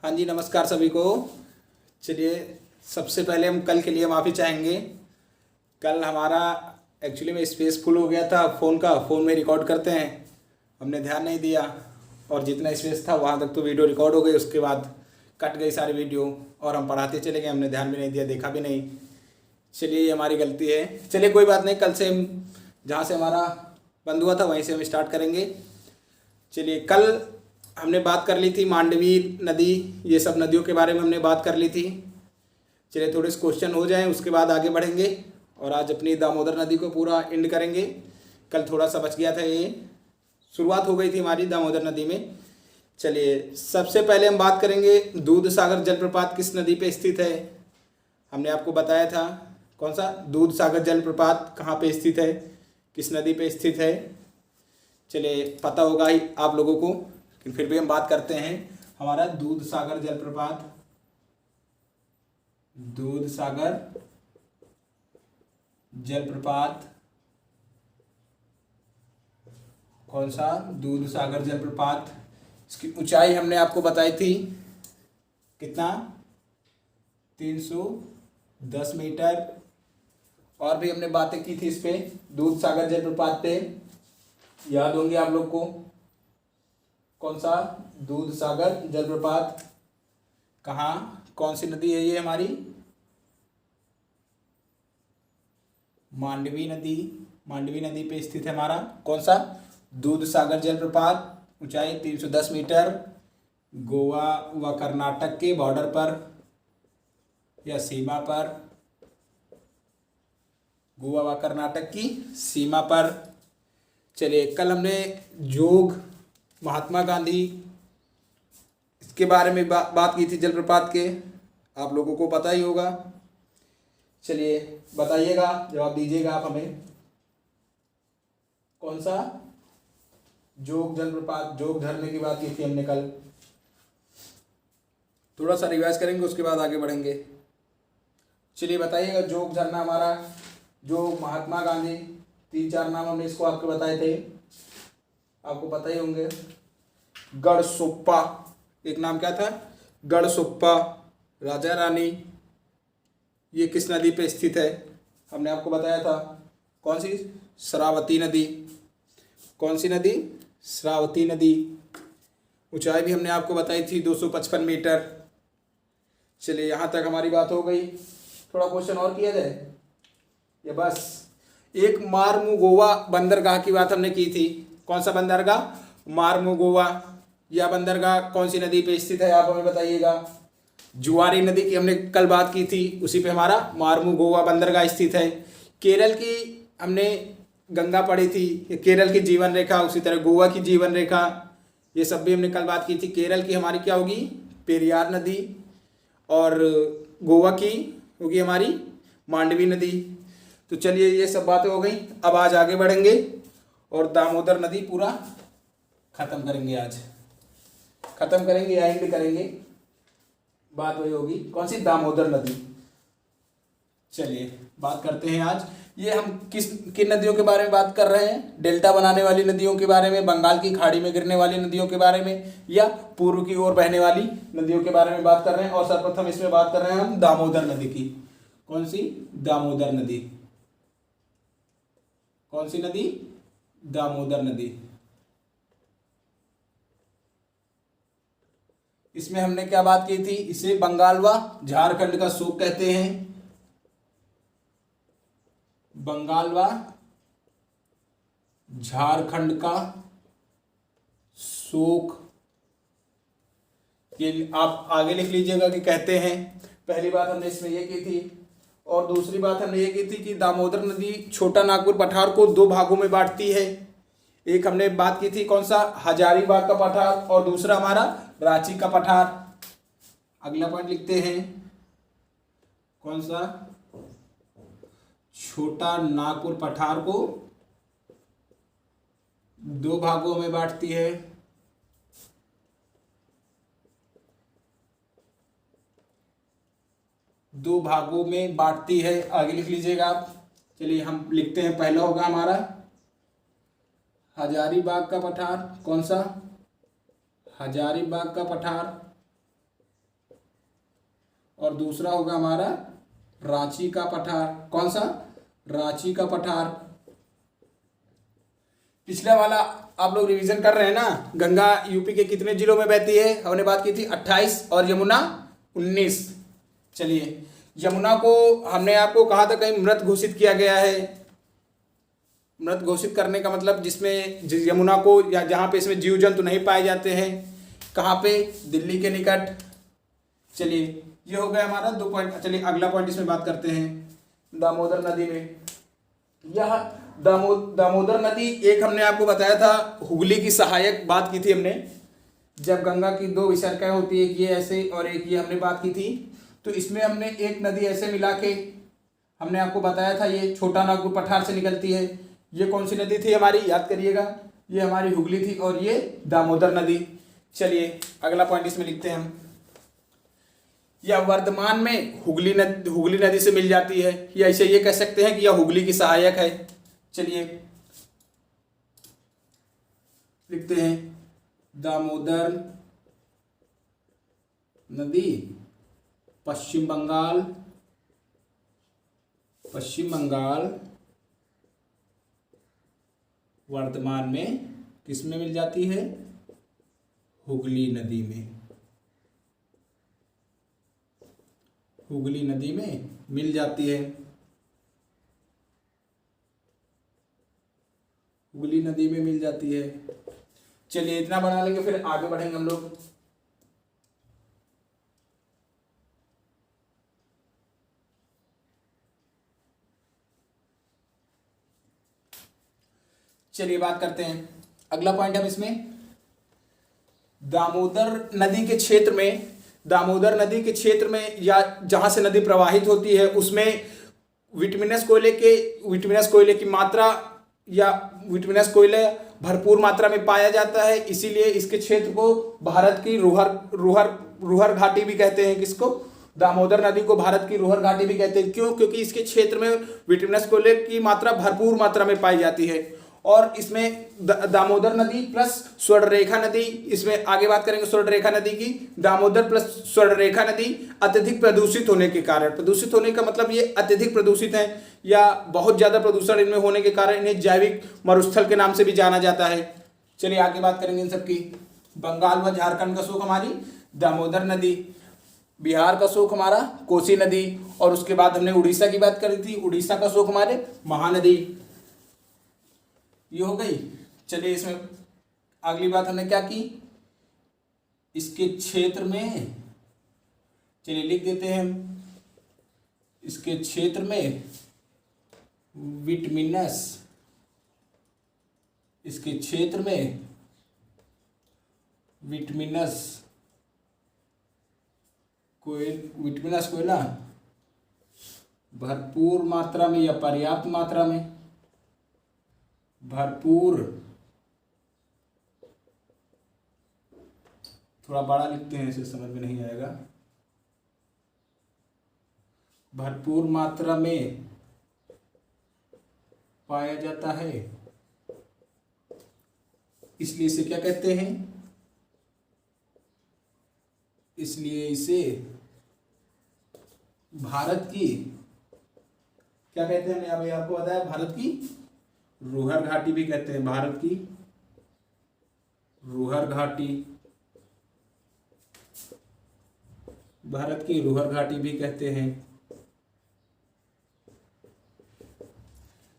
हाँ जी, नमस्कार सभी को। चलिए, सबसे पहले हम कल के लिए माफ़ी चाहेंगे। कल हमारा एक्चुअली में स्पेस फुल हो गया था फ़ोन में रिकॉर्ड करते हैं, हमने ध्यान नहीं दिया और जितना स्पेस था वहाँ तक तो वीडियो रिकॉर्ड हो गई। उसके बाद कट गई सारी वीडियो और हम पढ़ाते चले गए, हमने ध्यान भी नहीं दिया, देखा भी नहीं। चलिए, ये हमारी गलती है। चलिए कोई बात नहीं, कल से हम जहाँ से हमारा बंद हुआ था वहीं से हम स्टार्ट करेंगे। चलिए, कल हमने बात कर ली थी मांडवी नदी, ये सब नदियों के बारे में हमने बात कर ली थी। चलिए, थोड़े से क्वेश्चन हो जाएं, उसके बाद आगे बढ़ेंगे और आज अपनी दामोदर नदी को पूरा एंड करेंगे। कल थोड़ा सा बच गया था, ये शुरुआत हो गई थी हमारी दामोदर नदी में। चलिए, सबसे पहले हम बात करेंगे दूध सागर जलप्रपात किस नदी पे स्थित है। हमने आपको बताया था कौन सा दूध सागर जलप्रपात कहाँ पे स्थित है, किस नदी पे स्थित है। चलिए, पता होगा ही आप लोगों को, लेकिन फिर भी हम बात करते हैं। हमारा दूध सागर जलप्रपात, दूध सागर जलप्रपात कौन सा, दूध सागर जलप्रपात। इसकी ऊंचाई हमने आपको बताई थी कितना, 310 मीटर। और भी हमने बातें की थी इस पे, दूध सागर जलप्रपात पे, याद होंगे आप लोग को। कौन सा दूध सागर जलप्रपात, कहाँ, कौन सी नदी है ये हमारी, मांडवी नदी। मांडवी नदी पे स्थित है हमारा कौन सा दूध सागर जलप्रपात। ऊंचाई 310 मीटर, गोवा व कर्नाटक के बॉर्डर पर या सीमा पर, गोवा व कर्नाटक की सीमा पर। चलिए, कल हमने जोग महात्मा गांधी इसके बारे में बात की थी जलप्रपात के, आप लोगों को पता ही होगा। चलिए, बताइएगा, जवाब दीजिएगा आप हमें। कौन सा जोग जलप्रपात, जोग झरने की बात की थी हमने कल। थोड़ा सा रिवाइज करेंगे, उसके बाद आगे बढ़ेंगे। चलिए बताइएगा, जोग झरना हमारा, जोग महात्मा गांधी, 3-4 नाम हमने इसको आपको बताए थे, आपको पता ही होंगे। गढ़सुप्पा, एक नाम क्या था, गढ़सुप्पा, राजा रानी, ये किस नदी पे स्थित है, हमने आपको बताया था। कौन सी, श्रावती नदी। कौन सी नदी, श्रावती नदी। ऊंचाई भी हमने आपको बताई थी 255 मीटर। चलिए, यहाँ तक हमारी बात हो गई। थोड़ा क्वेश्चन और किया जाए या बस। एक मार्मुगोवा बंदरगाह की बात हमने की थी। कौन सा बंदरगाह, मार्मुगोवा। यह बंदरगाह कौन सी नदी पे स्थित है, आप हमें बताइएगा। जुआरी नदी की हमने कल बात की थी, उसी पे हमारा मार्मुगोवा बंदरगाह स्थित है। केरल की हमने गंगा पढ़ी थी, केरल की जीवन रेखा, उसी तरह गोवा की जीवन रेखा, ये सब भी हमने कल बात की थी। केरल की हमारी क्या होगी, पेरियार नदी, और गोवा की होगी हमारी मांडवी नदी। तो चलिए, ये सब बातें हो गई। अब आज आगे बढ़ेंगे और दामोदर नदी पूरा खत्म करेंगे। आज खत्म करेंगे या एंड करेंगे, बात वही होगी। कौन सी, दामोदर नदी। चलिए बात करते हैं आज। ये हम किन नदियों के बारे में बात कर रहे हैं, डेल्टा बनाने वाली नदियों के बारे में, बंगाल की खाड़ी में गिरने वाली नदियों के बारे में, या पूर्व की ओर बहने वाली नदियों के बारे में बात कर रहे हैं। और सर्वप्रथम इसमें बात कर रहे हैं हम दामोदर नदी की। कौन सी, दामोदर नदी। कौन सी नदी, दामोदर नदी। इसमें हमने क्या बात की थी, इसे बंगाल व झारखंड का शोक कहते हैं। बंगाल व झारखंड का शोक, ये आप आगे लिख लीजिएगा कि कहते हैं। पहली बात हमने इसमें ये की थी। और दूसरी बात हमने ये की थी कि दामोदर नदी छोटा नागपुर पठार को 2 भागों में बांटती है। एक हमने बात की थी कौन सा, हजारीबाग का पठार, और दूसरा हमारा रांची का पठार। अगला पॉइंट लिखते हैं, कौन सा, छोटा नागपुर पठार को 2 भागों में बांटती है। दो भागों में बांटती है, आगे लिख लीजिएगा आप। चलिए हम लिखते हैं, पहला होगा हमारा हजारीबाग का पठार। कौन सा, हजारीबाग का पठार। और दूसरा होगा हमारा रांची का पठार। कौन सा? रांची का पठार। पिछला वाला आप लोग रिवीजन कर रहे हैं ना, गंगा यूपी के कितने जिलों में बहती है? हमने बात की थी 28 और यमुना 19। चलिए, यमुना को हमने आपको कहा था कहीं मृत घोषित किया गया है। मृत घोषित करने का मतलब जिसमें यमुना को, या जहाँ पे इसमें जीव जंतु नहीं पाए जाते हैं, कहाँ पे? दिल्ली के निकट। चलिए, ये हो गया हमारा 2 पॉइंट। चलिए अगला पॉइंट इसमें बात करते हैं। दामोदर नदी में, यह दामोदर नदी, एक हमने आपको बताया था हुगली की सहायक बात की थी हमने, जब गंगा की 2 विसर्गाएं होती है, एक ये ऐसे और एक ये, हमने बात की थी। तो इसमें हमने एक नदी ऐसे मिला के हमने आपको बताया था, ये छोटा नागपुर पठार से निकलती है। ये कौन सी नदी थी हमारी? याद करिएगा, ये हमारी हुगली थी और ये दामोदर नदी। चलिए अगला पॉइंट इसमें लिखते हैं हम। यह वर्तमान में हुगली नदी से मिल जाती है, या इसे ये कह सकते हैं कि यह हुगली की सहायक है। चलिए लिखते हैं, दामोदर नदी पश्चिम बंगाल वर्तमान में किस में मिल जाती है? हुगली नदी में। हुगली नदी में मिल जाती है। हुगली नदी में मिल जाती है। चलिए इतना बना लेंगे, फिर आगे बढ़ेंगे हम लोग। चलिए बात करते हैं, अगला पॉइंट हम इसमें, दामोदर नदी के क्षेत्र में या जहां से नदी प्रवाहित होती है उसमें विटमिनस कोयले की मात्रा या विटमिनस कोयले भरपूर मात्रा में पाया जाता है। इसीलिए इसके क्षेत्र को भारत की रुहर घाटी भी कहते हैं। किसको? दामोदर नदी को भारत की रुहर घाटी भी कहते हैं। क्यों? क्योंकि इसके क्षेत्र में विटमिनस कोयले की मात्रा भरपूर मात्रा में पाई जाती है। और इसमें दामोदर नदी प्लस स्वर्णरेखा नदी, इसमें आगे बात करेंगे स्वर्णरेखा नदी की। दामोदर प्लस स्वर्णरेखा नदी अत्यधिक प्रदूषित होने के कारण, प्रदूषित होने का मतलब ये अत्यधिक प्रदूषित है या बहुत ज्यादा प्रदूषण इनमें होने के कारण इन्हें जैविक मरुस्थल के नाम से भी जाना जाता है। चलिए आगे बात करेंगे इन सबकी। बंगाल व झारखंड का शोक हमारी दामोदर नदी, बिहार का शोक हमारा कोसी नदी, और उसके बाद हमने उड़ीसा की बात करी थी, उड़ीसा का शोक हमारे महानदी। ये हो गई। चलिए इसमें अगली बात हमने क्या की? इसके क्षेत्र में, चलिए लिख देते हैं हम, इसके क्षेत्र में विटमिनस, इसके क्षेत्र में विटमिनस कोयला भरपूर मात्रा में या पर्याप्त मात्रा में, भरपूर, थोड़ा बड़ा लिखते हैं इसे समझ में नहीं आएगा, भरपूर मात्रा में पाया जाता है। इसलिए इसे क्या कहते हैं? इसलिए इसे भारत की, क्या कहते हैं? अभी आपको बताया, भारत की रुहर घाटी भी कहते हैं। भारत की रुहर घाटी, भारत की रुहर घाटी भी कहते हैं।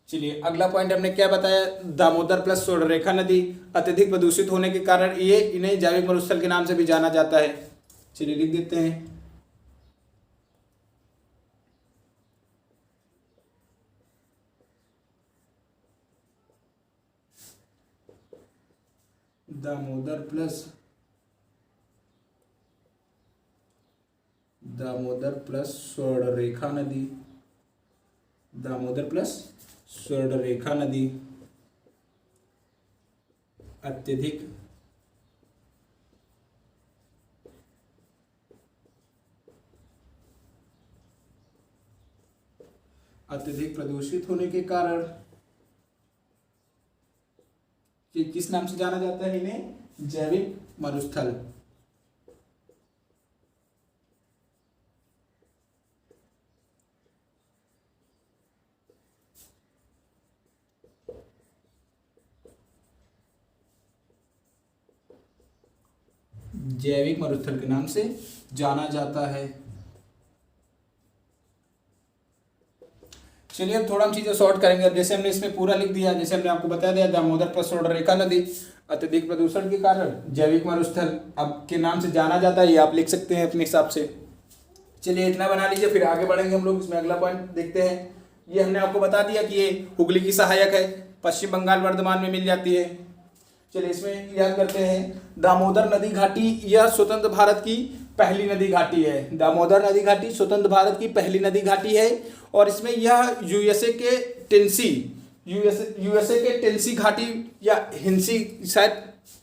चलिए अगला पॉइंट हमने क्या बताया? दामोदर प्लस स्वर्णरेखा नदी अत्यधिक प्रदूषित होने के कारण ये इन्हें जैविक मरुस्थल के नाम से भी जाना जाता है। चलिए लिख देते हैं, दामोदर प्लस स्वर्णरेखा नदी, दामोदर प्लस स्वर्णरेखा नदी अत्यधिक प्रदूषित होने के कारण कि किस नाम से जाना जाता है इन्हें? जैविक मरुस्थल। जैविक मरुस्थल के नाम से जाना जाता है। चलिए अब थोड़ा हम चीजें सॉर्ट करेंगे। अब जैसे हमने इसमें पूरा लिख दिया, जैसे हमने आपको बता दिया दामोदर प्रसोड़ रेखा नदी अत्यधिक प्रदूषण के कारण जैविक मरुस्थल अब के नाम से जाना जाता है, ये आप लिख सकते हैं अपने हिसाब से। चलिए इतना बना लीजिए, फिर आगे बढ़ेंगे हम लोग। इसमें अगला पॉइंट देखते हैं। ये हमने आपको बता दिया कि ये हुगली की सहायक है, पश्चिम बंगाल वर्धमान में मिल जाती है। चलिए इसमें याद करते हैं, दामोदर नदी घाटी यह स्वतंत्र भारत की पहली नदी घाटी है। दामोदर नदी घाटी स्वतंत्र भारत की पहली नदी घाटी है और इसमें यह यूएसए के टेनेसी घाटी या हिंसी शायद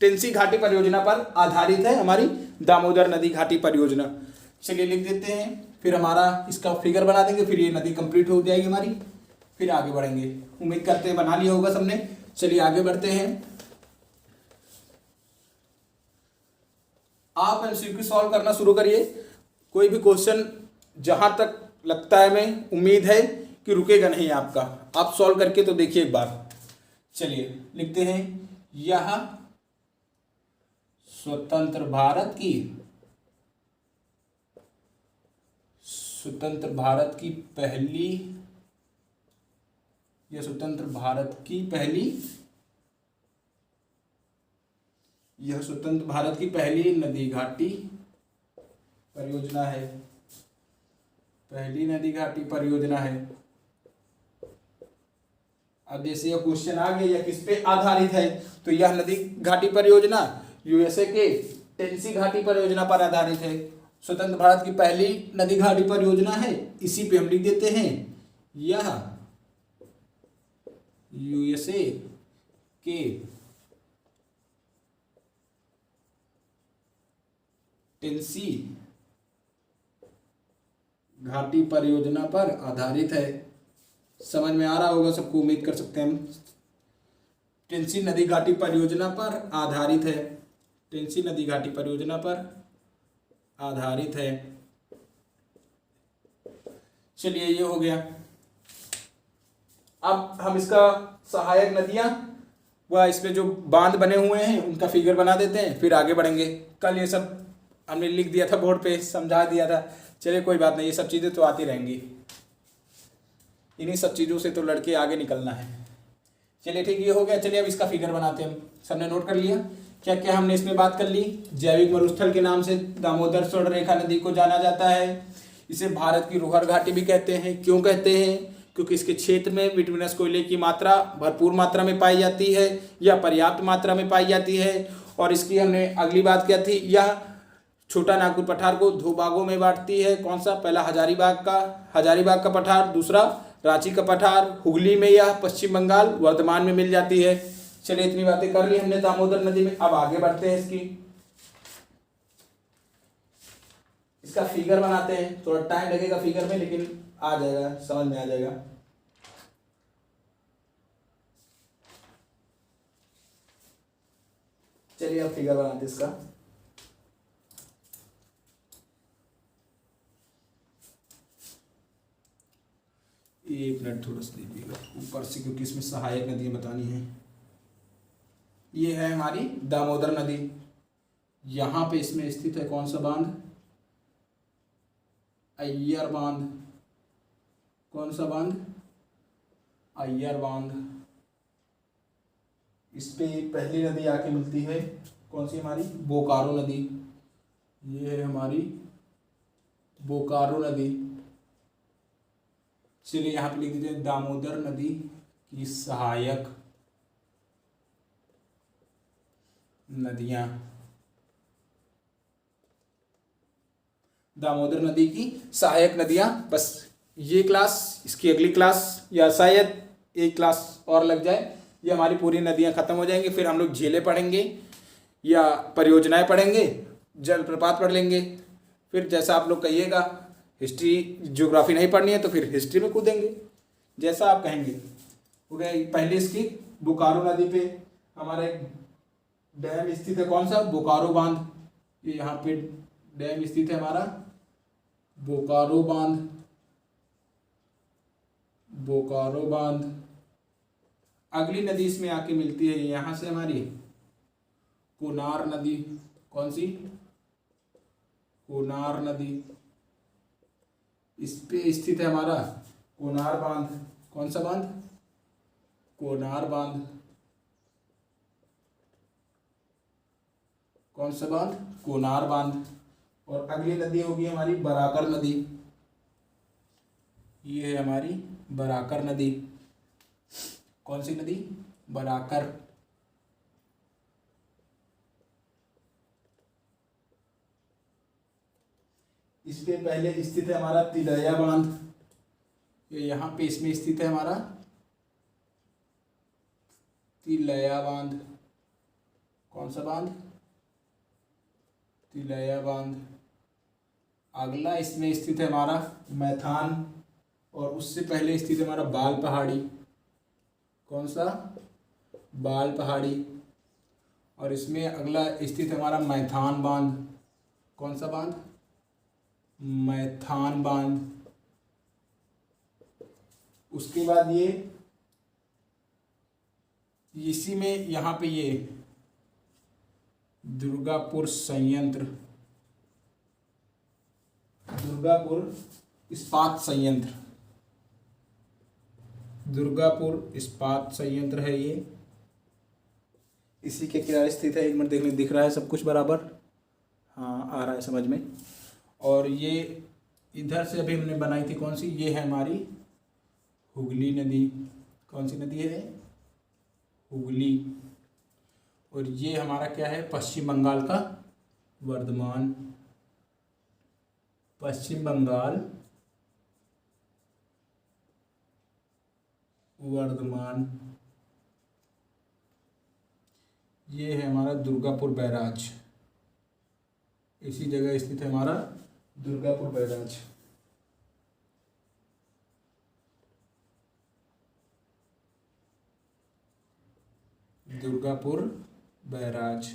टेनेसी घाटी परियोजना पर आधारित है हमारी दामोदर नदी घाटी परियोजना। चलिए लिख देते हैं, फिर हमारा इसका फिगर बना देंगे, फिर ये नदी कंप्लीट हो जाएगी हमारी, फिर आगे बढ़ेंगे। उम्मीद करते हैं बना लिया होगा सबने। चलिए आगे बढ़ते हैं। आप एमसीक्यू सॉल्व करना शुरू करिए। कोई भी क्वेश्चन जहां तक लगता है, हमें उम्मीद है कि रुकेगा नहीं आपका, आप सॉल्व करके तो देखिए एक बार। चलिए लिखते हैं, यह स्वतंत्र भारत की पहली यह स्वतंत्र भारत की पहली नदी घाटी परियोजना है। पहली नदी घाटी परियोजना है। अब जैसे यह क्वेश्चन आ गया, यह किस पे आधारित है, तो यह नदी घाटी परियोजना यूएसए के टेनेसी घाटी परियोजना पर आधारित है। स्वतंत्र भारत की पहली नदी घाटी परियोजना है, इसी पे हम लिख देते हैं, यह यूएसए के टेनेसी घाटी परियोजना पर आधारित है। समझ में आ रहा होगा सबको, उम्मीद कर सकते हैं हम। टेनेसी नदी घाटी परियोजना पर आधारित है। टेनेसी नदी घाटी परियोजना पर आधारित है। चलिए ये हो गया। अब हम इसका सहायक नदियां व इसमें जो बांध बने हुए हैं उनका फिगर बना देते हैं, फिर आगे बढ़ेंगे। कल ये सब हमने लिख दिया था बोर्ड पे, समझा दिया था। चलिए कोई बात नहीं, ये सब चीज़ें तो आती रहेंगी, इन्हीं सब चीज़ों से तो लड़के आगे निकलना है। चलिए ठीक, ये हो गया। चलिए अब इसका फिगर बनाते हैं हम। सबने नोट कर लिया क्या क्या हमने इसमें बात कर ली। जैविक मरुस्थल के नाम से दामोदर स्वर्ण रेखा नदी को जाना जाता है। इसे भारत की रोहर घाटी भी कहते हैं। क्यों कहते हैं? क्योंकि इसके क्षेत्र में बिटुमिनस कोयले की मात्रा भरपूर मात्रा में पाई जाती है या पर्याप्त मात्रा में पाई जाती है। और इसकी हमने अगली बात क्या थी, यह छोटा नागपुर पठार को दो भागों में बांटती है। कौन सा? पहला हजारीबाग का पठार, दूसरा रांची का पठार। हुगली में यह पश्चिम बंगाल वर्धमान में मिल जाती है। चलिए इतनी बातें कर ली हमने दामोदर नदी में। अब आगे बढ़ते हैं, इसका फिगर बनाते हैं। थोड़ा टाइम लगेगा फिगर में, लेकिन आ जाएगा, समझ में आ जाएगा। चलिए अब फिगर बनाते हैं इसका। एक मिनट थोड़ा सा दीजिएगा ऊपर से, क्योंकि इसमें सहायक नदियां बतानी है। ये है हमारी दामोदर नदी। यहाँ पे इसमें स्थित है कौन सा बांध? अय्यर बांध। कौन सा बांध? अय्यर बांध। इस पे पहली नदी आके मिलती है, कौन सी? हमारी बोकारो नदी। ये है हमारी बोकारो नदी। चलिए यहाँ पे लिख दीजिए दामोदर नदी की सहायक नदियां। दामोदर नदी की सहायक नदियां। बस ये क्लास, इसकी अगली क्लास या शायद एक क्लास और लग जाए, ये हमारी पूरी नदियां खत्म हो जाएंगी। फिर हम लोग झीलें पढ़ेंगे या परियोजनाएं पढ़ेंगे, जलप्रपात पढ़ लेंगे। फिर जैसा आप लोग कहिएगा, हिस्ट्री ज्योग्राफी नहीं पढ़नी है तो फिर हिस्ट्री में कूदेंगे, जैसा आप कहेंगे। हो गया। पहले इसकी बोकारो नदी पे हमारा एक डैम स्थित है, कौन सा? बोकारो बांध। ये यहाँ पे डैम स्थित है हमारा बोकारो बांध। बोकारो बांध। अगली नदी इसमें आके मिलती है यहाँ से हमारी कोनार नदी। कौन सी? कोनार नदी, इस पे स्थित है हमारा कोनार बांध। कौन सा बांध? कोनार बांध। कौन सा बांध? कोनार बांध। और अगली नदी होगी हमारी बराकर नदी। ये है हमारी बराकर नदी। कौन सी नदी? बराकर। इस पे पहले स्थित है हमारा तिलैया बांध। ये यहाँ पे इसमें स्थित है हमारा तिलैया बांध। कौन सा बांध? तिलैया बांध। अगला इसमें स्थित है हमारा मैथान, और उससे पहले स्थित है हमारा बाल पहाड़ी। कौन सा? बाल पहाड़ी। और इसमें अगला स्थित है हमारा मैथान बांध। कौन सा बांध? मैथान बांध। उसके बाद ये इसी में यहाँ पे ये दुर्गापुर संयंत्र, दुर्गापुर इस्पात संयंत्र, दुर्गापुर इस्पात संयंत्र है ये, इसी के किनारे स्थित है। एक मिनट देखने दिख रहा है सब कुछ बराबर? हाँ, आ रहा है समझ में। और ये इधर से अभी हमने बनाई थी कौन सी? ये है हमारी हुगली नदी। कौन सी नदी है? हुगली। और ये हमारा क्या है? पश्चिम बंगाल का वर्धमान। पश्चिम बंगाल वर्धमान। ये है हमारा दुर्गापुर बैराज। इसी जगह स्थित है हमारा दुर्गापुर बैराज। दुर्गापुर बैराज।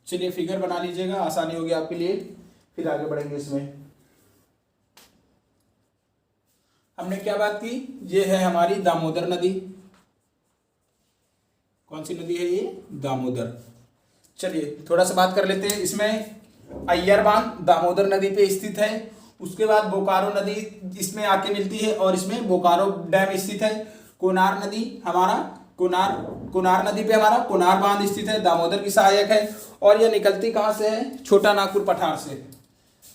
चलिए फिगर बना लीजिएगा, आसानी होगी आपके लिए, फिर आगे बढ़ेंगे इसमें। हमने क्या बात की? ये है हमारी दामोदर नदी। कौन सी नदी है ये? दामोदर। चलिए थोड़ा सा बात कर लेते हैं। इसमें अय्यर बांध दामोदर नदी पे स्थित है। उसके बाद बोकारो नदी इसमें आके मिलती है, और इसमें बोकारो डैम स्थित है। कोनार नदी हमारा कोनार नदी पे हमारा कोनार बांध स्थित है, दामोदर की सहायक है। और यह निकलती कहाँ से है? छोटा नागपुर पठार से।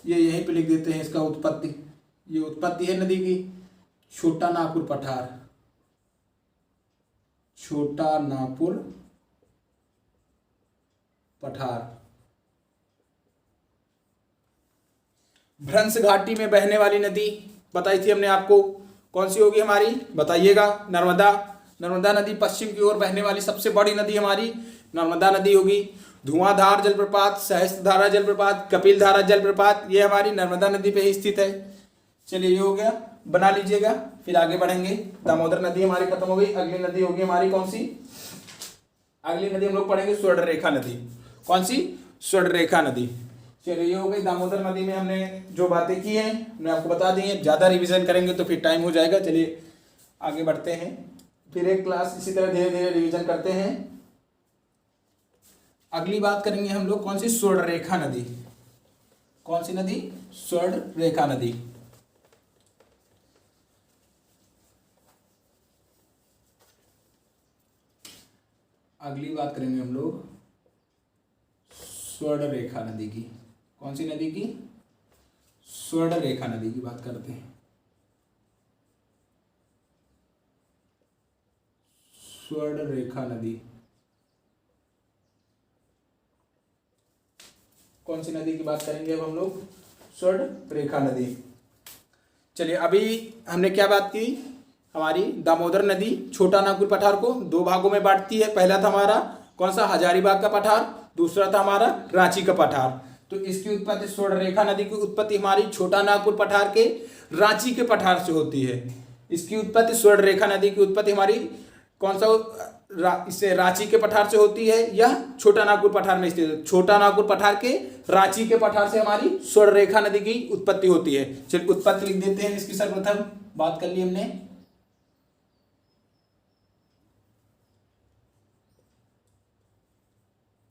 ये यहीं पे लिख देते हैं इसका उत्पत्ति। ये उत्पत्ति है नदी की, छोटा नागपुर पठार। छोटा नागपुर पठार। भ्रंश घाटी में बहने वाली नदी बताई थी हमने आपको, कौन सी होगी हमारी? बताइएगा। नर्मदा। नर्मदा नदी पश्चिम की ओर बहने वाली सबसे बड़ी नदी हमारी नर्मदा नदी होगी। धुआंधार जलप्रपात, सहस्त्रधारा जलप्रपात, कपिल धारा जलप्रपात, ये हमारी नर्मदा नदी पे ही स्थित है। चलिए ये हो गया, बना लीजिएगा, फिर आगे बढ़ेंगे। दामोदर नदी हमारी खत्म हो गई। अगली नदी होगी हमारी कौन सी? अगली नदी हम लोग पढ़ेंगे स्वर्णरेखा नदी। कौन सी? स्वर्णरेखा नदी। चलिए ये हो गई। दामोदर नदी में हमने जो बातें की हैं हमने आपको बता दी हैं। ज़्यादा रिवीजन करेंगे तो फिर टाइम हो जाएगा। चलिए आगे बढ़ते हैं, फिर एक क्लास इसी तरह धीरे धीरे रिवीजन करते हैं। अगली बात करेंगे हम लोग कौन सी? स्वर्णरेखा नदी। कौन सी नदी? स्वर्णरेखा नदी। अगली बात करेंगे हम लोग स्वर्णरेखा नदी की। कौन सी नदी की? स्वर्णरेखा नदी की बात करते हैं। स्वर्णरेखा नदी कौन सी नदी की बात करेंगे अब हम लोग? स्वर्णरेखा नदी। चलिए अभी हमने क्या बात की? हमारी दामोदर नदी छोटा नागपुर पठार को दो भागों में बांटती है। पहला था हमारा कौन सा? हजारीबाग का पठार, दूसरा था हमारा रांची का पठार। तो इसकी उत्पत्ति स्वर्णरेखा नदी की उत्पत्ति हमारी छोटा नागपुर पठार के रांची के पठार से होती है। इसकी उत्पत्ति स्वर्णरेखा नदी की उत्पत्ति हमारी कौन सा? इससे रांची के पठार से होती है, या छोटा नागपुर पठार में स्थित है। छोटा नागपुर पठार के रांची के पठार से हमारी स्वर्णरेखा नदी की उत्पत्ति होती है। चलिए उत्पत्ति लिख देते हैं इसकी। सर्वप्रथम बात कर ली हमने।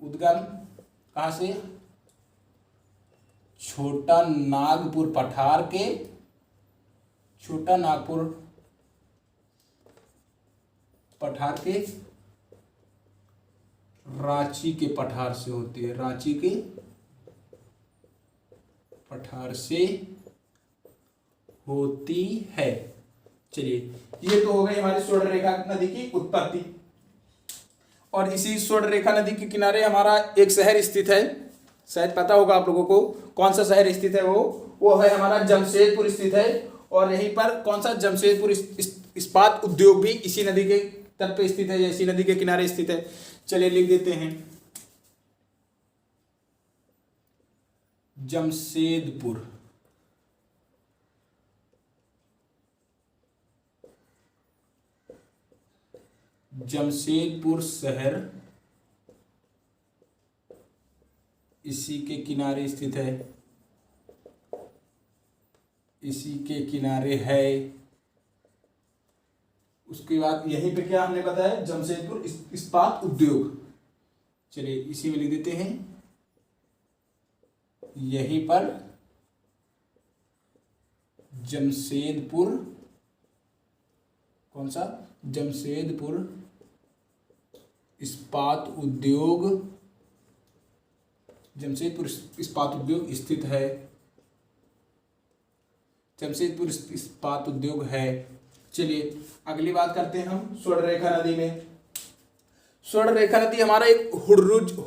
उद्गम कहाँ से? छोटा नागपुर पठार के, छोटा नागपुर पठार के रांची के पठार से होती है, रांची के पठार से होती है। चलिए, ये तो हो गई हमारी स्वर्ण रेखा नदी की उत्पत्ति। और इसी स्वर्ण रेखा नदी के किनारे हमारा एक शहर स्थित है, शायद पता होगा आप लोगों को कौन सा शहर स्थित है, वो है हमारा जमशेदपुर स्थित है। और यहीं पर कौन सा, जमशेदपुर इस्पात उद्योग भी इसी नदी के तट पे स्थित है, या इसी नदी के किनारे स्थित है। चलिए लिख देते हैं, जमशेदपुर। जमशेदपुर शहर इसी के किनारे स्थित है, इसी के किनारे है। उसके बाद यहीं पे क्या हमने बताया, जमशेदपुर इस्पात उद्योग। चलिए इसी में लिख देते हैं, यहीं पर जमशेदपुर, कौन सा, जमशेदपुर इस्पात उद्योग, जमशेदपुर इस्पात उद्योग स्थित है, जमशेदपुर इस्पात उद्योग है। चलिए अगली बात करते हैं हम स्वर्ण रेखा नदी में। स्वर्ण रेखा नदी हमारा एक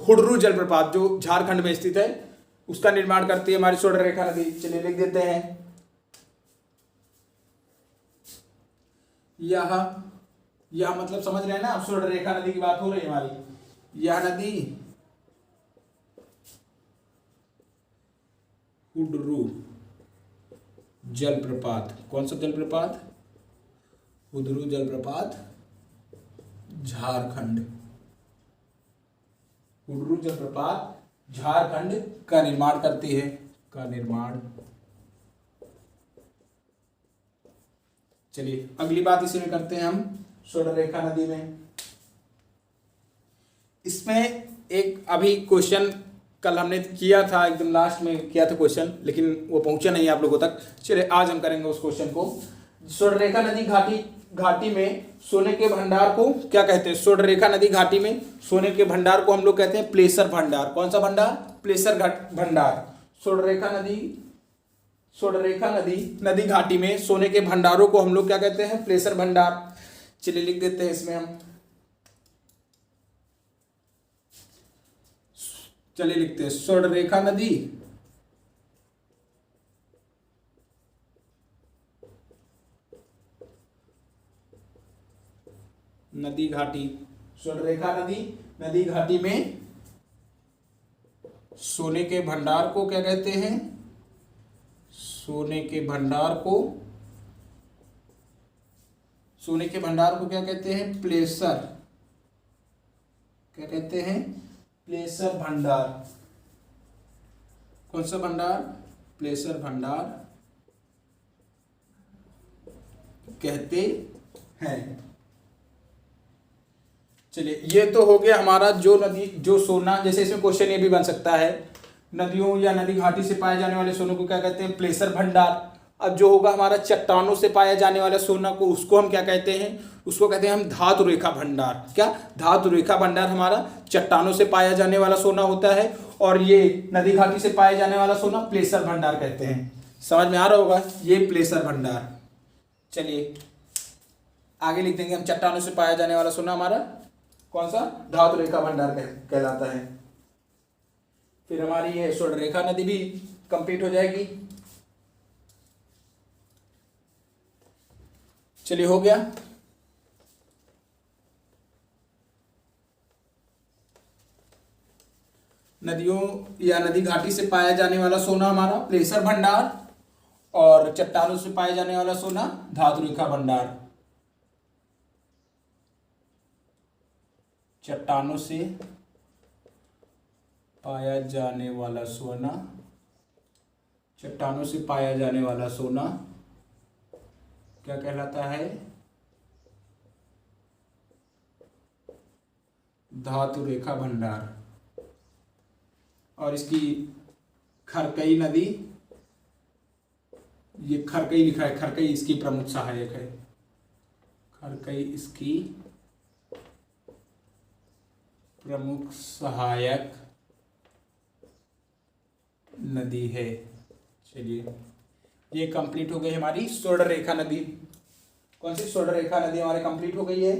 हुडरू जलप्रपात जो झारखंड में स्थित है, उसका निर्माण करती है हमारी स्वर्ण रेखा नदी। चलिए लिख देते हैं, यह मतलब समझ रहे हैं ना आप, स्वर्ण रेखा नदी की बात हो रही है हमारी। यह नदी हुडरू जलप्रपात, कौन सा जलप्रपात, हुडरू जलप्रपात झारखंड, हुडरू जलप्रपात झारखंड का निर्माण करती है, का निर्माण। चलिए अगली बात इसी में करते हैं हम स्वर्ण रेखा नदी में। इसमें एक अभी क्वेश्चन कल हमने किया था, एकदम लास्ट में किया था क्वेश्चन, लेकिन वो पहुंचा नहीं आप लोगों तक। चलिए आज हम करेंगे उस क्वेश्चन को। स्वर्ण रेखा नदी घाटी में सोने के भंडार को क्या कहते हैं? स्वर्ण रेखा नदी घाटी में सोने के भंडार को हम लोग कहते हैं प्लेसर भंडार। कौन सा भंडार? प्लेसर भंडार। स्वर्ण रेखा नदी घाटी में सोने के भंडारों को हम लोग क्या कहते हैं? प्लेसर भंडार। चलिए लिख देते हैं इसमें हम, चलिए लिखते हैं स्वर्ण रेखा नदी घाटी, स्वर्ण रेखा नदी घाटी में सोने के भंडार को क्या कहते हैं? सोने के भंडार को क्या कहते हैं? प्लेसर, क्या कहते हैं? प्लेसर भंडार। कौन सा भंडार? प्लेसर भंडार कहते हैं। चलिए ये तो हो गया हमारा जो नदी, जो सोना, जैसे इसमें क्वेश्चन ये भी बन सकता है, नदियों या नदी घाटी से पाए जाने वाले सोने को क्या कहते हैं? प्लेसर भंडार। अब जो होगा हमारा चट्टानों से पाया जाने वाला सोना को, उसको हम क्या कहते हैं? उसको कहते हैं हम धातु रेखा भंडार। क्या? धातु रेखा भंडार हमारा चट्टानों से पाया जाने वाला सोना होता है, और ये नदी घाटी से पाया जाने वाला सोना प्लेसर भंडार कहते हैं। समझ में आ रहा होगा, ये प्लेसर भंडार। चलिए आगे लिख देंगे हम, चट्टानों से पाया जाने वाला सोना हमारा कौन सा? धातु रेखा भंडार कहलाता है। फिर हमारी ये स्वर्ण रेखा नदी भी कंप्लीट हो जाएगी। चलिए हो गया। नदियों या नदी घाटी से पाया जाने वाला सोना हमारा प्लेसर भंडार, और चट्टानों से पाया जाने वाला सोना धातु रेखा भंडार। चट्टानों से पाया जाने वाला सोना, चट्टानों से पाया जाने वाला सोना क्या कहलाता है? धातु रेखा भंडार। और इसकी खरकई नदी, ये खरकई लिखा है, खरकई इसकी प्रमुख सहायक है, खरकई इसकी प्रमुख सहायक नदी है। चलिए ये कंप्लीट हो गई हमारी स्वर्ण रेखा नदी। कौन सी? स्वर्ण रेखा नदी हमारी कंप्लीट हो गई है।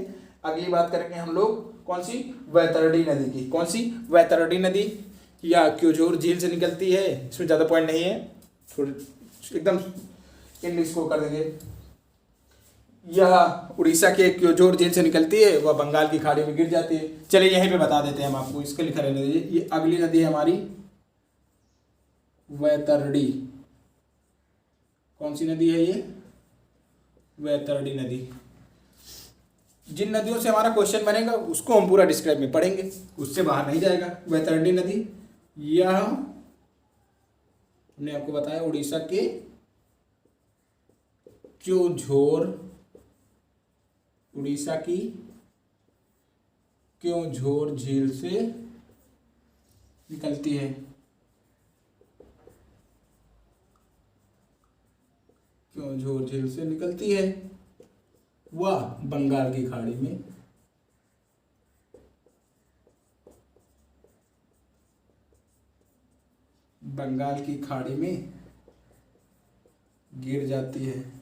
अगली बात करेंगे हम लोग कौन सी? वैतरणी नदी की। कौन सी? वैतरणी नदी या क्योंझोर झील से निकलती है। इसमें ज़्यादा पॉइंट नहीं है, थोड़ी एकदम इंग्लिश को कर देंगे। यह उड़ीसा के क्योंझोर झील से निकलती है, वह बंगाल की खाड़ी में गिर जाती है। चलिए यहीं पे बता देते हैं हम आपको, इसके लिखा रहने दीजिए। ये अगली नदी है हमारी वैतरणी। कौन सी नदी है ये? वैतरणी नदी। जिन नदियों से हमारा क्वेश्चन बनेगा उसको हम पूरा डिस्क्राइब में पढ़ेंगे, उससे बाहर नहीं जाएगा। वैतरणी नदी यह हमने आपको बताया उड़ीसा के क्योंझोर, उड़ीसा की क्योंझोर झील से निकलती है। क्योंझोर झील से निकलती है, वह बंगाल की खाड़ी में गिर जाती है।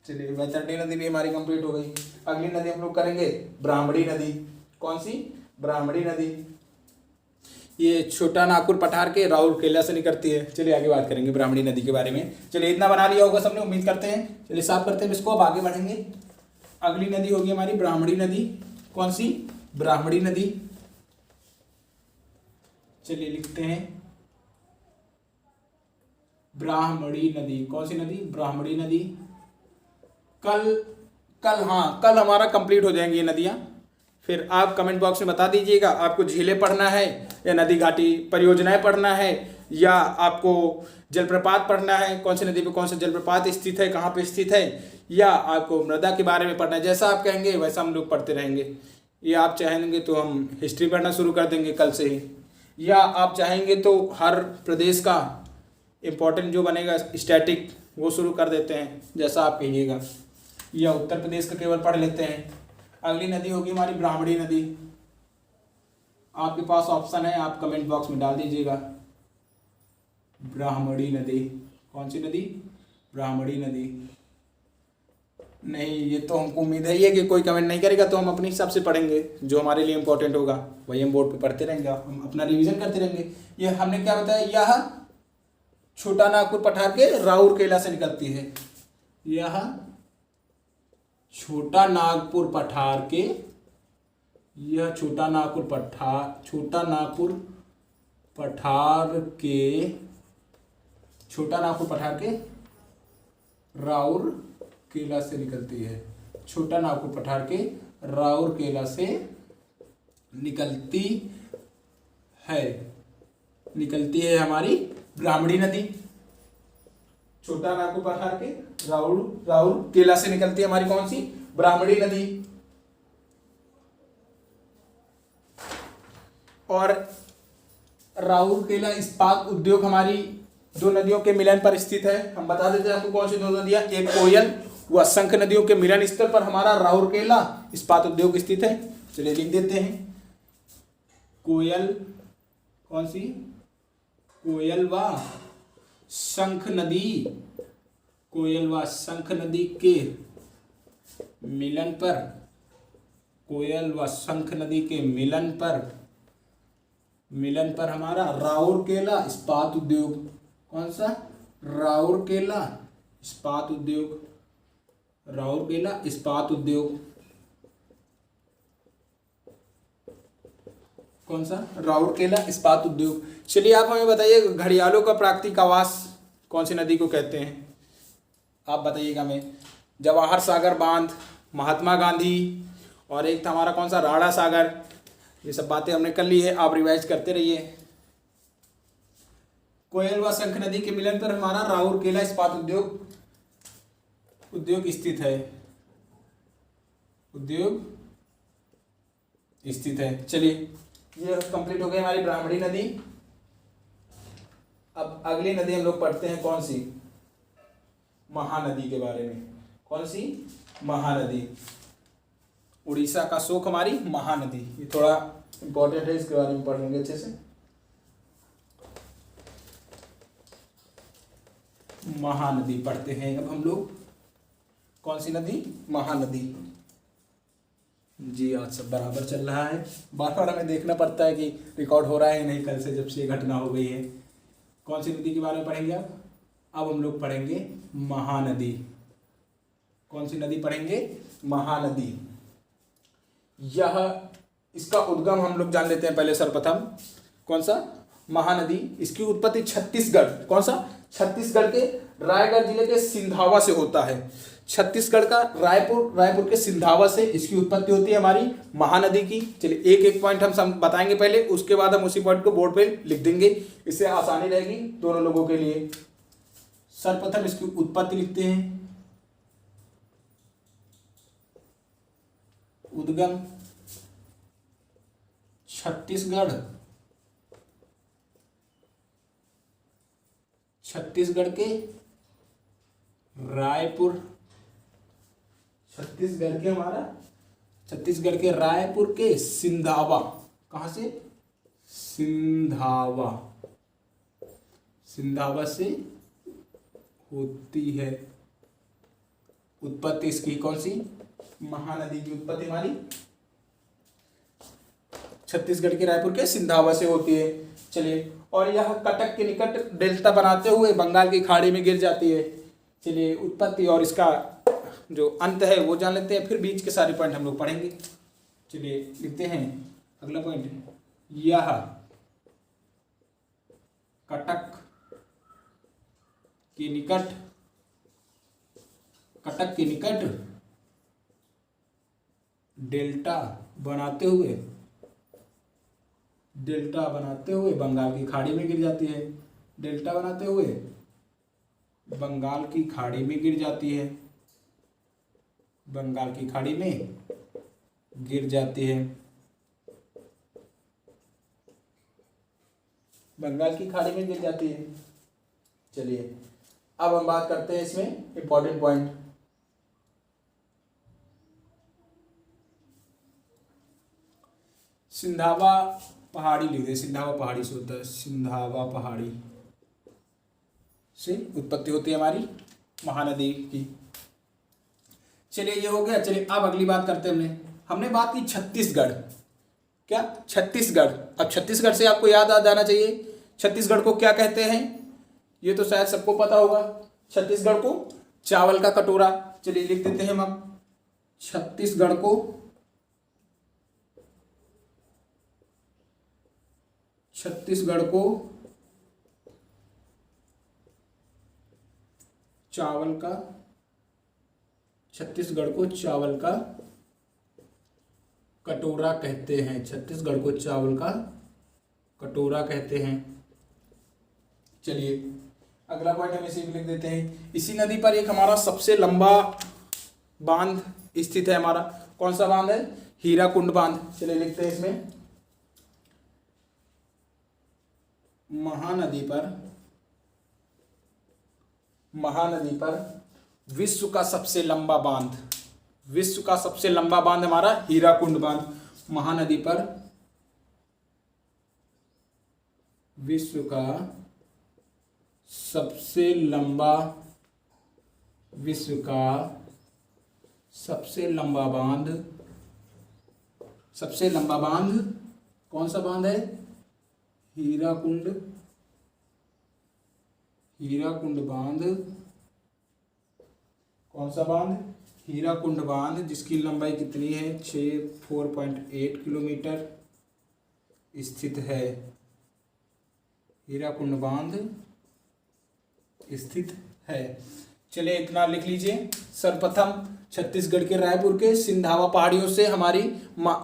चलिए वैतरणी नदी भी हमारी कंप्लीट हो गई। अगली नदी हम लोग करेंगे ब्राह्मणी नदी। कौन सी? ब्राह्मणी नदी। ये छोटा नागपुर पठार के राउरकेला से निकलती है। चलिए आगे बात करेंगे ब्राह्मणी नदी के बारे में। चलिए इतना बना लिया होगा सबने, उम्मीद करते हैं। चलिए साफ करते हैं इसको, अब आगे बढ़ेंगे। अगली नदी होगी हमारी ब्राह्मणी नदी। कौन सी? ब्राह्मणी नदी। चलिए लिखते हैं ब्राह्मणी नदी। कौन सी नदी? ब्राह्मणी नदी। कल हमारा कंप्लीट हो जाएंगी ये नदियाँ। फिर आप कमेंट बॉक्स में बता दीजिएगा आपको झीलें पढ़ना है या नदी घाटी परियोजनाएं पढ़ना है या आपको जलप्रपात पढ़ना है, कौन सी नदी पे कौन सा जलप्रपात स्थित है, कहाँ पे स्थित है, या आपको मृदा के बारे में पढ़ना है। जैसा आप कहेंगे वैसा हम लोग पढ़ते रहेंगे। या आप चाहेंगे तो हम हिस्ट्री पढ़ना शुरू कर देंगे कल से ही, या आप चाहेंगे तो हर प्रदेश का इम्पोर्टेंट जो बनेगा स्टैटिक वो शुरू कर देते हैं, जैसा आप कहिएगा, या उत्तर प्रदेश का केवल पढ़ लेते हैं। अगली नदी होगी हमारी ब्राह्मणी नदी। आपके पास ऑप्शन है, आप कमेंट बॉक्स में डाल दीजिएगा ब्राह्मणी नदी। कौन सी नदी? ब्राह्मणी नदी। नहीं, ये तो हमको उम्मीद है ये कि कोई कमेंट नहीं करेगा, तो हम अपने हिसाब से पढ़ेंगे, जो हमारे लिए इंपॉर्टेंट होगा वही हम बोर्ड पे पढ़ते रहेंगे, हम अपना रिवीजन करते रहेंगे। ये हमने क्या बताया, यह छोटा नागपुर पठार के राउरकेला से निकलती है। यह छोटा नागपुर पठार के, यह छोटा नागपुर पठार के राउरकेला से निकलती है। छोटा नागपुर पठार के राउरकेला से निकलती है हमारी ब्राह्मणी नदी। छोटा नागपुर पठार के राउरकेला से निकलती है हमारी कौन सी? ब्राह्मणी नदी। और राउरकेला इस्पात उद्योग हमारी दो नदियों के मिलन पर स्थित है। हम बता देते हैं आपको कौन सी दो नदियां, एक कोयल व शंख नदियों के मिलन स्थल पर हमारा राउरकेला इस्पात उद्योग स्थित है। चलिए लिख देते हैं कोयल, कौन सी? कोयल व शंख नदी, कोयल व शंख नदी के मिलन पर, कोयल व शंख नदी के मिलन पर हमारा राउरकेला इस्पात उद्योग, कौन सा? राउरकेला इस्पात उद्योग, राउरकेला इस्पात उद्योग, कौन सा? राउरकेला इस्पात उद्योग। चलिए आप हमें बताइए घड़ियालों का प्राकृतिक आवास कौन सी नदी को कहते हैं? आप बताइएगा हमें। जवाहर सागर बांध, महात्मा गांधी, और एक था हमारा कौन सा? राणा सागर। ये सब बातें हमने कर ली है, आप रिवाइज करते रहिए। कोयल व शंख नदी के मिलन पर हमारा राउरकेला इस्पात उद्योग स्थित है। चलिए ये कंप्लीट हो गई हमारी ब्राह्मणी नदी। अब अगली नदी हम लोग पढ़ते हैं, कौन सी? महानदी के बारे में। कौन सी? महानदी। उड़ीसा का शोक हमारी महानदी। ये थोड़ा इंपॉर्टेंट है, इसके बारे में पढ़ेंगे अच्छे से। महानदी पढ़ते हैं अब हम लोग। कौन सी नदी? महानदी। जी आज सब बराबर चल रहा है। बार बार हमें देखना पड़ता है कि रिकॉर्ड हो रहा है नहीं, कल से जब से ये घटना हो गई है। कौन सी नदी के बारे में पढ़ेंगे अब हम लोग पढ़ेंगे महानदी। कौन सी नदी पढ़ेंगे? महानदी। यह इसका उद्गम हम लोग जान लेते हैं पहले सर्वप्रथम। कौन सा? महानदी। इसकी उत्पत्ति छत्तीसगढ़, कौन सा? छत्तीसगढ़ के रायगढ़ जिले के सिंधावा से होता है। छत्तीसगढ़ का रायपुर के सिंधावा से इसकी उत्पत्ति होती है हमारी महानदी की। चलिए एक एक पॉइंट हम बताएंगे पहले, उसके बाद हम उसी पॉइंट को बोर्ड पे लिख देंगे, इससे आसानी रहेगी दोनों लोगों के लिए। सर्वप्रथम इसकी उत्पत्ति लिखते हैं। उद्गम छत्तीसगढ़ के रायपुर, छत्तीसगढ़ के रायपुर के सिंधावा। कहाँ से? सिंधावा से होती है उत्पत्ति इसकी। कौन सी? महानदी की उत्पत्ति हमारी छत्तीसगढ़ के रायपुर के सिंधावा से होती है। चलिए, और यह कटक के निकट डेल्टा बनाते हुए बंगाल की खाड़ी में गिर जाती है। चलिए उत्पत्ति और इसका जो अंत है वो जान लेते हैं, फिर बीच के सारे पॉइंट हम लोग पढ़ेंगे। चलिए लिखते हैं अगला पॉइंट। यह कटक के निकट डेल्टा बनाते हुए बंगाल की खाड़ी में गिर जाती है। डेल्टा बनाते हुए बंगाल की खाड़ी में गिर जाती है। बंगाल की खाड़ी में गिर जाती है। बंगाल की खाड़ी में गिर जाती है। चलिए अब हम बात करते हैं इसमें इंपॉर्टेंट पॉइंट। सिंधावा पहाड़ी लिखते हैं। सिंधावा पहाड़ी से होता है। सिंधावा पहाड़ी से उत्पत्ति होती है हमारी महानदी की। चलिए ये हो गया। चलिए अब अगली बात करते हैं। हमने बात की छत्तीसगढ़। क्या? छत्तीसगढ़। अब छत्तीसगढ़ से आपको याद आ जाना चाहिए छत्तीसगढ़ को क्या कहते हैं, ये तो शायद सबको पता होगा। छत्तीसगढ़ को चावल का कटोरा। चलिए लिख देते हैं हम अब छत्तीसगढ़ को चावल का कटोरा कहते हैं। छत्तीसगढ़ को चावल का कटोरा कहते हैं। चलिए अगला पॉइंट हम इसी में लिख देते हैं। इसी नदी पर एक हमारा सबसे लंबा बांध स्थित है हमारा। कौन सा बांध है? हीराकुंड बांध। चलिए लिखते हैं इसमें महानदी पर विश्व का सबसे लंबा बांध हमारा हीराकुंड बांध। महानदी पर विश्व का सबसे लंबा बांध कौन सा बांध है? हीराकुंड बांध। कौन सा बांध? हीराकुंड बांध, जिसकी लंबाई कितनी है? 4.8 किलोमीटर स्थित है। हीराकुंड बांध स्थित है। चलिए इतना लिख लीजिए। सर्वप्रथम छत्तीसगढ़ के रायपुर के सिंधावा पहाड़ियों से हमारी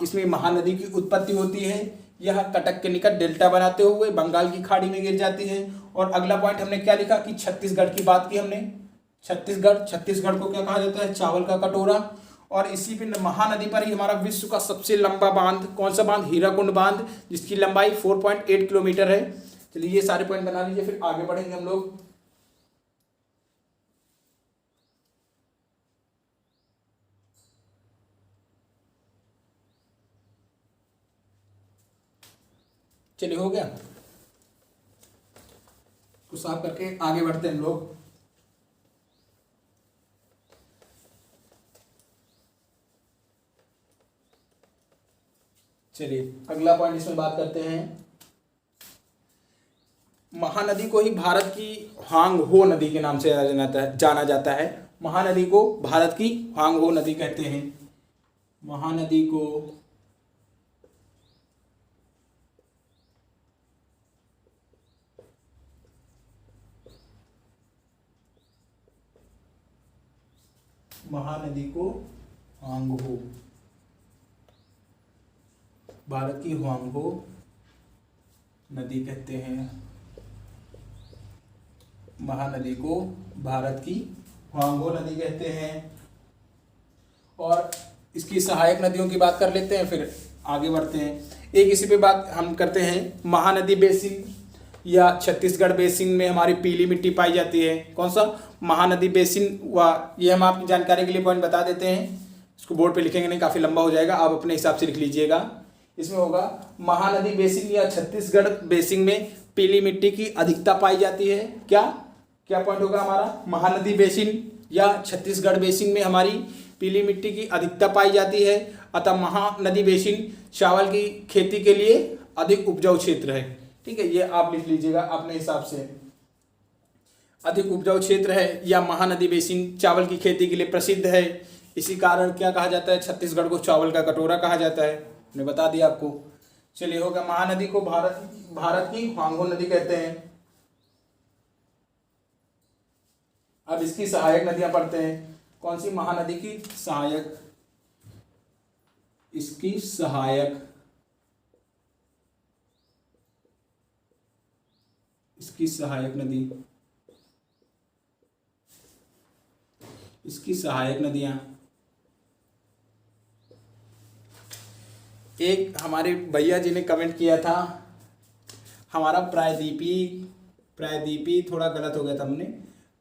इसमें महानदी की उत्पत्ति होती है। यह कटक के निकट डेल्टा बनाते हुए बंगाल की खाड़ी में गिर जाती है। और अगला पॉइंट हमने क्या लिखा कि छत्तीसगढ़ की बात की हमने। छत्तीसगढ़ को क्या कहा जाता है? चावल का कटोरा। और इसी पे महानदी पर ही हमारा विश्व का सबसे लंबा बांध, कौन सा बांध? हीराकुंड बांध, जिसकी लंबाई 4.8 किलोमीटर है। चलिए ये सारे पॉइंट बना लीजिए, फिर आगे बढ़ेंगे हम लोग। चलिए हो गया, तो साफ करके आगे बढ़ते हैं हम लोग। चलिए अगला पॉइंट इसमें बात करते हैं। महानदी को ही भारत की हांग हो नदी के नाम से जाना जाता है। महानदी को भारत की हांग हो नदी कहते हैं। महानदी को हांगहो, भारत की हांगहो नदी कहते हैं। महानदी को भारत की हांगहो नदी कहते हैं। और इसकी सहायक नदियों की बात कर लेते हैं, फिर आगे बढ़ते हैं। एक इसी पे बात हम करते हैं। महानदी बेसिन या छत्तीसगढ़ बेसिन में हमारी पीली मिट्टी पाई जाती है। कौन सा? महानदी बेसिन। ये हम आपकी जानकारी के लिए पॉइंट बता देते हैं, इसको बोर्ड पे लिखेंगे नहीं, काफ़ी लंबा हो जाएगा, आप अपने हिसाब से लिख लीजिएगा। इसमें होगा महानदी बेसिन या छत्तीसगढ़ बेसिन में पीली मिट्टी की अधिकता पाई जाती है। क्या क्या पॉइंट होगा हमारा? महानदी बेसिन या छत्तीसगढ़ बेसिन में हमारी पीली मिट्टी की अधिकता पाई जाती है, अतः महानदी बेसिन चावल की खेती के लिए अधिक उपजाऊ क्षेत्र है। ठीक है, ये आप लिख लीजिएगा अपने हिसाब से। अधिक उपजाऊ क्षेत्र है या महानदी बेसिन चावल की खेती के लिए प्रसिद्ध है। इसी कारण क्या कहा जाता है? छत्तीसगढ़ को चावल का कटोरा कहा जाता है। मैंने बता दिया आपको। चलिए होगा, महानदी को भारत की हांगहो नदी कहते हैं। अब इसकी सहायक नदियां पढ़ते हैं। कौन सी? महानदी की सहायक, इसकी सहायक, इसकी सहायक नदी, इसकी सहायक नदियां। एक हमारे भैया जी ने कमेंट किया था, हमारा प्रायद्वीपी थोड़ा गलत हो गया था। हमने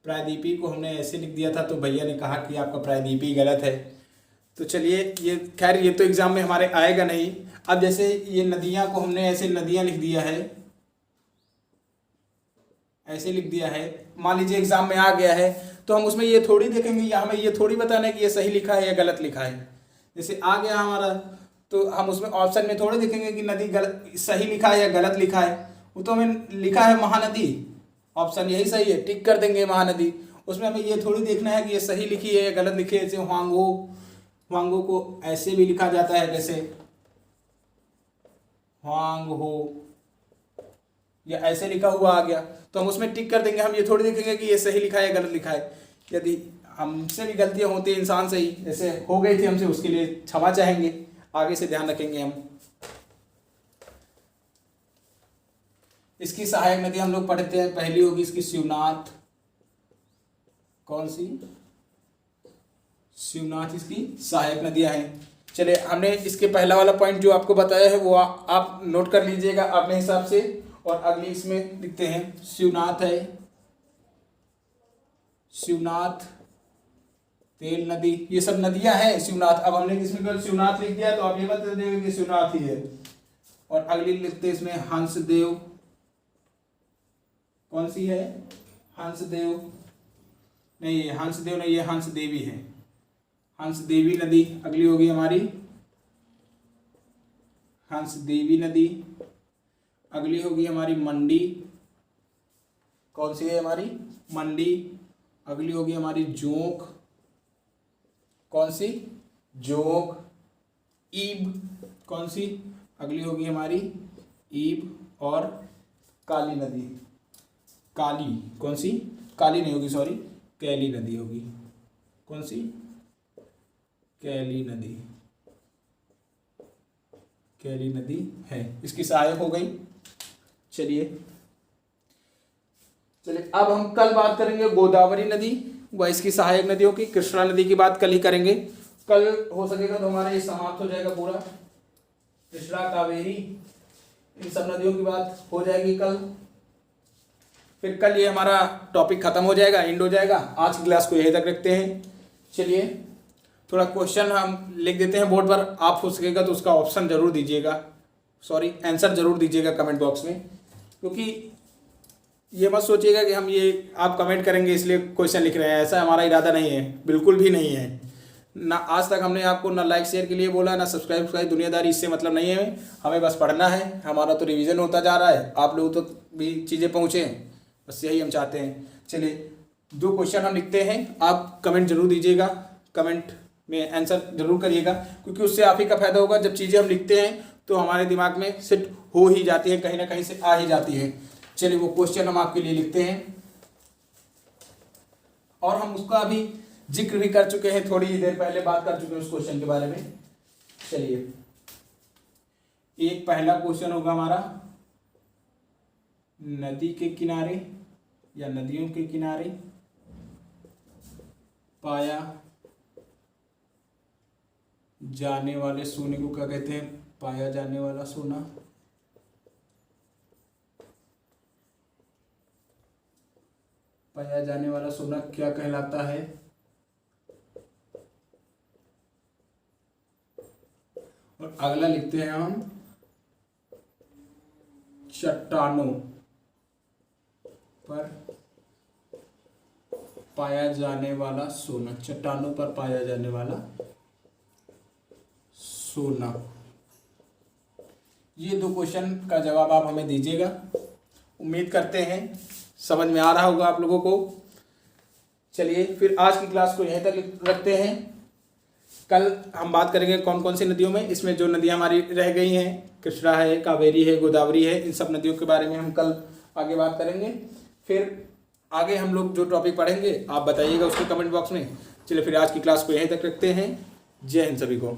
प्रायद्वीपी को हमने ऐसे लिख दिया था, तो भैया ने कहा कि आपका प्रायद्वीपी गलत है। तो चलिए, ये खैर ये तो एग्जाम में हमारे आएगा नहीं। अब जैसे ये नदियां को हमने ऐसे नदियां लिख दिया है, ऐसे लिख दिया है, मान लीजिए एग्जाम में आ गया है, तो हम उसमें ये थोड़ी देखेंगे या हमें ये थोड़ी बताना है कि ये सही लिखा है या गलत लिखा है। जैसे आ गया हमारा, तो हम उसमें ऑप्शन में थोड़े देखेंगे कि नदी गलत सही लिखा है या गलत लिखा है। वो तो हमें लिखा है महानदी, ऑप्शन यही सही है, टिक कर देंगे महानदी। उसमें हमें ये थोड़ी देखना है कि ये सही लिखी है या गलत लिखी है। जैसे हांगहो को ऐसे भी लिखा जाता है, जैसे हांगहो, या ऐसे लिखा हुआ आ गया, तो हम उसमें टिक कर देंगे। हम ये थोड़ी देखेंगे कि ये सही लिखा है या गलत लिखा है। यदि हमसे भी गलतियां होती हैं इंसान से ही, जैसे हो गई थी हमसे, उसके लिए क्षमा चाहेंगे, आगे से ध्यान रखेंगे हम। इसकी सहायक नदी हम लोग पढ़ते हैं। पहली होगी इसकी शिवनाथ। कौन सी? शिवनाथ इसकी सहायक नदियां हैं। चलिए, हमने इसके पहला वाला पॉइंट जो आपको बताया है वो आप नोट कर लीजिएगा अपने हिसाब से। और अगली इसमें लिखते हैं शिवनाथ है, शिवनाथ, तेल नदी, ये सब नदियां हैं शिवनाथ। अब हमने इसमें केवल शिवनाथ लिख दिया, तो आप ये बता देंगे कि शिवनाथ ही है। और अगली लिखते हैं इसमें हंसदेव। कौन सी है? हंसदेव नहीं, ये हंसदेव नहीं, ये हंसदेवी है, हंसदेवी नदी। अगली होगी हमारी हंसदेवी नदी। अगली होगी हमारी मंडी। कौन सी है हमारी? मंडी। अगली होगी हमारी जोंक। कौन सी? जोंक। ईब। कौन सी? अगली होगी हमारी ईब। और काली नदी, काली, कौन सी? काली नहीं होगी, सॉरी, कैली नदी होगी। कौन सी? कैली नदी, कैली नदी है, इसकी सहायक हो गई। चलिए अब हम कल बात करेंगे गोदावरी नदी व इसकी सहायक नदियों की। कृष्णा नदी की बात कल ही करेंगे। कल हो सकेगा तो हमारा ये समाप्त हो जाएगा पूरा, कृष्णा कावेरी इन सब नदियों की बात हो जाएगी कल। फिर कल ये हमारा टॉपिक खत्म हो जाएगा, एंड हो जाएगा। आज की क्लास को यहीं तक रखते हैं। चलिए थोड़ा क्वेश्चन हम लिख देते हैं बोर्ड पर, आप हो सकेगा तो उसका ऑप्शन जरूर दीजिएगा, सॉरी आंसर जरूर दीजिएगा कमेंट बॉक्स में, क्योंकि ये मत सोचिएगा कि हम ये आप कमेंट करेंगे इसलिए क्वेश्चन लिख रहे हैं, ऐसा हमारा इरादा नहीं है, बिल्कुल भी नहीं है ना। आज तक हमने आपको ना लाइक शेयर के लिए बोला, ना सब्सक्राइब दुनियादारी, इससे मतलब नहीं है। हमें बस पढ़ना है, हमारा तो रिवीजन होता जा रहा है, आप लोग तो भी चीज़ें पहुँचे, बस यही हम चाहते हैं। चलिए 2 क्वेश्चन हम लिखते हैं, आप कमेंट जरूर दीजिएगा, कमेंट में आंसर जरूर करिएगा, क्योंकि उससे आप ही का फायदा होगा। जब चीज़ें हम लिखते हैं तो हमारे दिमाग में सेट हो ही जाती है, कहीं ना कहीं से आ ही जाती है। चलिए वो क्वेश्चन हम आपके लिए लिखते हैं, और हम उसका अभी जिक्र भी कर चुके हैं, थोड़ी देर पहले बात कर चुके हैं उस क्वेश्चन के बारे में। चलिए एक पहला क्वेश्चन होगा हमारा, नदी के किनारे या नदियों के किनारे पाया जाने वाले सोने को क्या कहते हैं? पाया जाने वाला सोना। पाया जाने वाला सोना क्या कहलाता है? और अगला लिखते हैं हम, चट्टानों पर पाया जाने वाला सोना। चट्टानों पर पाया जाने वाला सोना। ये 2 क्वेश्चन का जवाब आप हमें दीजिएगा। उम्मीद करते हैं समझ में आ रहा होगा आप लोगों को। चलिए फिर आज की क्लास को यहीं तक रखते हैं। कल हम बात करेंगे कौन कौन सी नदियों में, इसमें जो नदियां हमारी रह गई हैं, कृष्णा है, कावेरी है, गोदावरी है, इन सब नदियों के बारे में हम कल आगे बात करेंगे। फिर आगे हम लोग जो टॉपिक पढ़ेंगे आप बताइएगा उसके कमेंट बॉक्स में। चलिए फिर आज की क्लास को यहीं तक रखते हैं। जय हिंद सभी को।